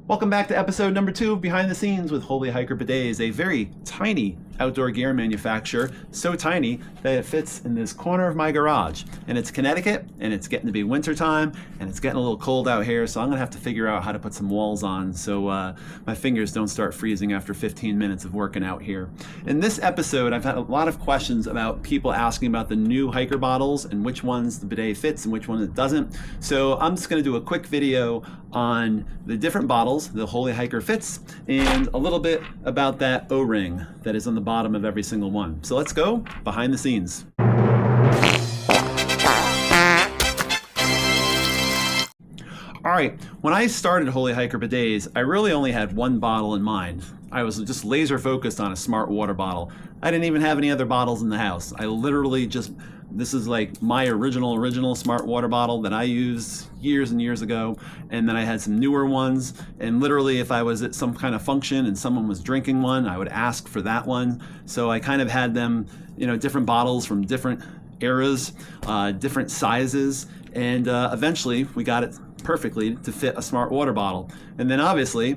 Welcome back to episode number 2 of Behind the Scenes with Holey Hiker Bidet, a very tiny outdoor gear manufacturer, so tiny that it fits in this corner of my garage. And it's Connecticut, and it's getting to be winter time, and it's getting a little cold out here, so I'm gonna have to figure out how to put some walls on so my fingers don't start freezing after 15 minutes of working out here. In this episode, I've had a lot of questions about people asking about the new hiker bottles and which ones the bidet fits and which one it doesn't. So I'm just gonna do a quick video on the different bottles the Holey Hiker fits, and a little bit about that O-ring that is on the bottom of every single one. So let's go behind the scenes. All right, when I started Holey Hiker Bidets, I really only had one bottle in mind. I was just laser focused on a smart water bottle. I didn't even have any other bottles in the house. I literally just, this is like my original smart water bottle that I used years and years ago. And then I had some newer ones. And literally if I was at some kind of function and someone was drinking one, I would ask for that one. So I kind of had them, you know, different bottles from different eras, different sizes. And eventually we got it perfectly to fit a smart water bottle. And then obviously,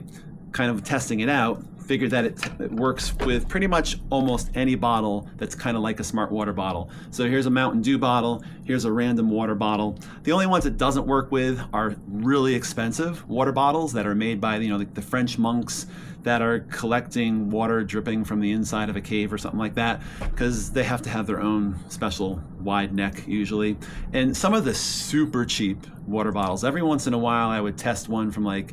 kind of testing it out, figured that it works with pretty much almost any bottle that's kind of like a smart water bottle. So here's a Mountain Dew bottle, here's a random water bottle. The only ones it doesn't work with are really expensive water bottles that are made by, you know, like the French monks that are collecting water dripping from the inside of a cave or something like that, because they have to have their own special wide neck usually. And some of the super cheap water bottles, every once in a while I would test one from like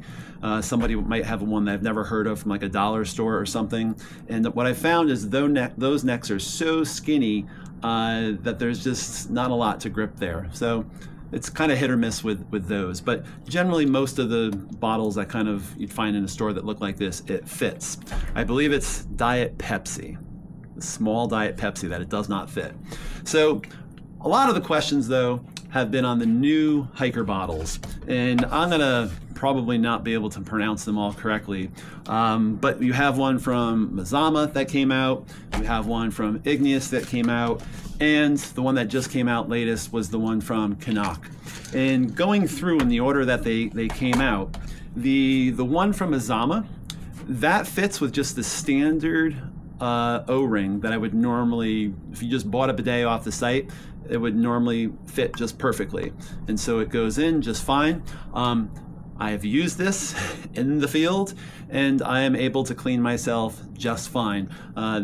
somebody might have one that I've never heard of from like a dollar store or something. And what I found is those necks are so skinny that there's just not a lot to grip there. So it's kind of hit or miss with those, but generally most of the bottles that kind of you'd find in a store that look like this, it fits. I believe it's Diet Pepsi, the small Diet Pepsi, that it does not fit. So a lot of the questions though have been on the new hiker bottles, and I'm gonna probably not be able to pronounce them all correctly, but you have one from Mazama that came out, you have one from Igneous that came out, and the one that just came out latest was the one from CNOC. And going through in the order that they came out, the one from Mazama, that fits with just the standard O-ring that I would normally, if you just bought a bidet off the site, it would normally fit just perfectly. And so it goes in just fine. I have used this in the field and I am able to clean myself just fine.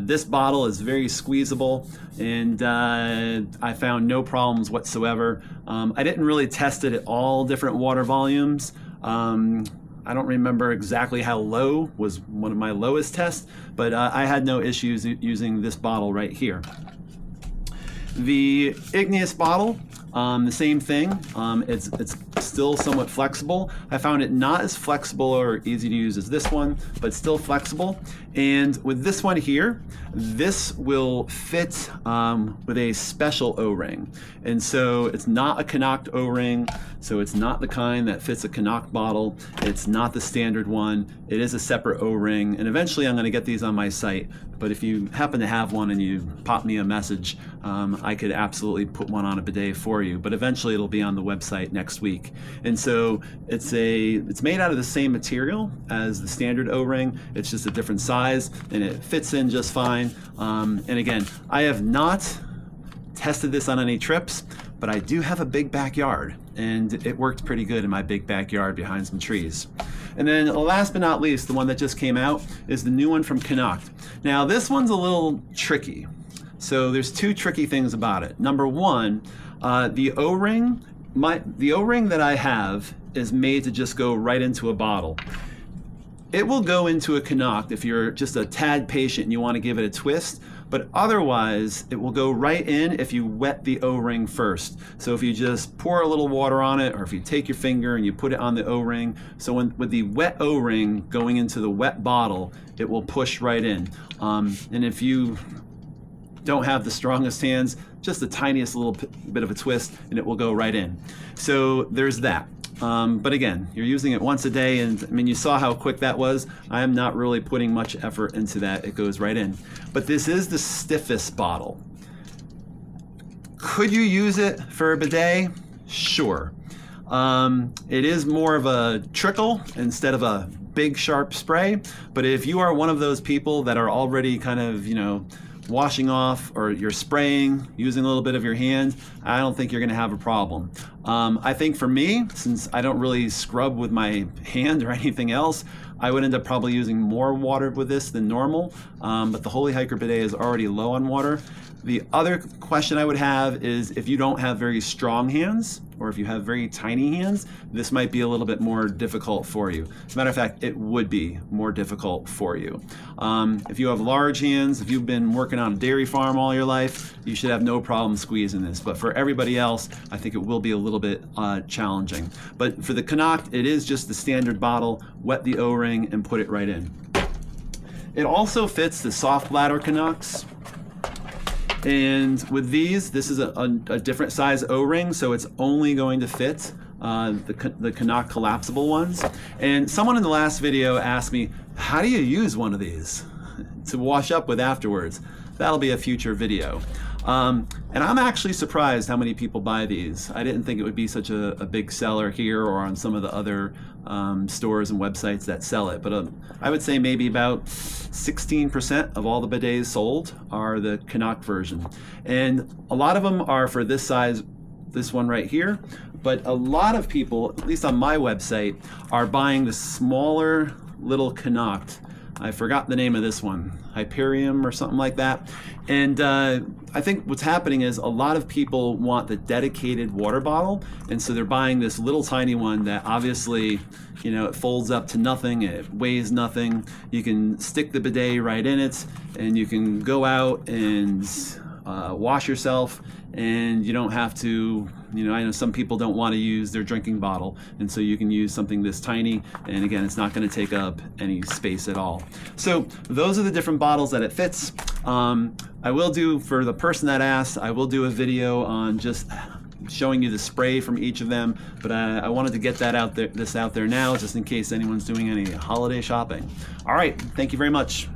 This bottle is very squeezable and I found no problems whatsoever. I didn't really test it at all different water volumes. I don't remember exactly how low was one of my lowest tests, but I had no issues using this bottle right here. The Igneous bottle, the same thing. It's still somewhat flexible. I found it not as flexible or easy to use as this one, but still flexible. And with this one here, this will fit with a special O-ring. And so it's not a CNOC O-ring, so it's not the kind that fits a CNOC bottle. It's not the standard one. It is a separate O-ring, and eventually I'm gonna get these on my site. But if you happen to have one and you pop me a message, I could absolutely put one on a bidet for you, but eventually it'll be on the website next week. And so it's made out of the same material as the standard O-ring. It's just a different size and it fits in just fine. And again, I have not tested this on any trips, but I do have a big backyard and it worked pretty good in my big backyard behind some trees. And then last but not least, the one that just came out is the new one from CNOC. Now this one's a little tricky. So there's two tricky things about it. Number one, the O-ring that I have is made to just go right into a bottle. It will go into a CNOC if you're just a tad patient and you want to give it a twist, but otherwise it will go right in if you wet the O-ring first. So if you just pour a little water on it, or if you take your finger and you put it on the O-ring, so with the wet O-ring going into the wet bottle, it will push right in. And if you don't have the strongest hands, just the tiniest little bit of a twist and it will go right in. So there's that. But again, you're using it once a day, and I mean, you saw how quick that was. I am not really putting much effort into that. It goes right in. But this is the stiffest bottle. Could you use it for a bidet? Sure. It is more of a trickle instead of a big sharp spray, but if you are one of those people that are already kind of, washing off, or you're spraying using a little bit of your hand, I don't think you're going to have a problem. I think for me, since I don't really scrub with my hand or anything else, I would end up probably using more water with this than normal, but the Holey Hiker Bidet is already low on water. The other question I would have is if you don't have very strong hands, or if you have very tiny hands, this might be a little bit more difficult for you. As a matter of fact, it would be more difficult for you. If you have large hands, if you've been working on a dairy farm all your life, you should have no problem squeezing this. But for everybody else, I think it will be a little bit challenging. But for the CNOC, it is just the standard bottle, wet the O-ring and put it right in. It also fits the soft bladder CNOCs. And with these, this is a different size O-ring, so it's only going to fit the CNOC collapsible ones. And someone in the last video asked me, how do you use one of these to wash up with afterwards? That'll be a future video. And I'm actually surprised how many people buy these. I didn't think it would be such a big seller here or on some of the other stores and websites that sell it. But I would say maybe about 16% of all the bidets sold are the CNOC version. And a lot of them are for this size, this one right here. But a lot of people, at least on my website, are buying the smaller little CNOC. I forgot the name of this one, Hyperium or something like that. And I think what's happening is a lot of people want the dedicated water bottle, and so they're buying this little tiny one that obviously, it folds up to nothing, it weighs nothing. You can stick the bidet right in it, and you can go out and wash yourself, and you don't have to, I know some people don't want to use their drinking bottle, and so you can use something this tiny, and again, it's not going to take up any space at all. So those are the different bottles that it fits. I will do, for the person that asked, I will do a video on just showing you the spray from each of them, but I wanted to get that out there now, just in case anyone's doing any holiday shopping. All right, thank you very much.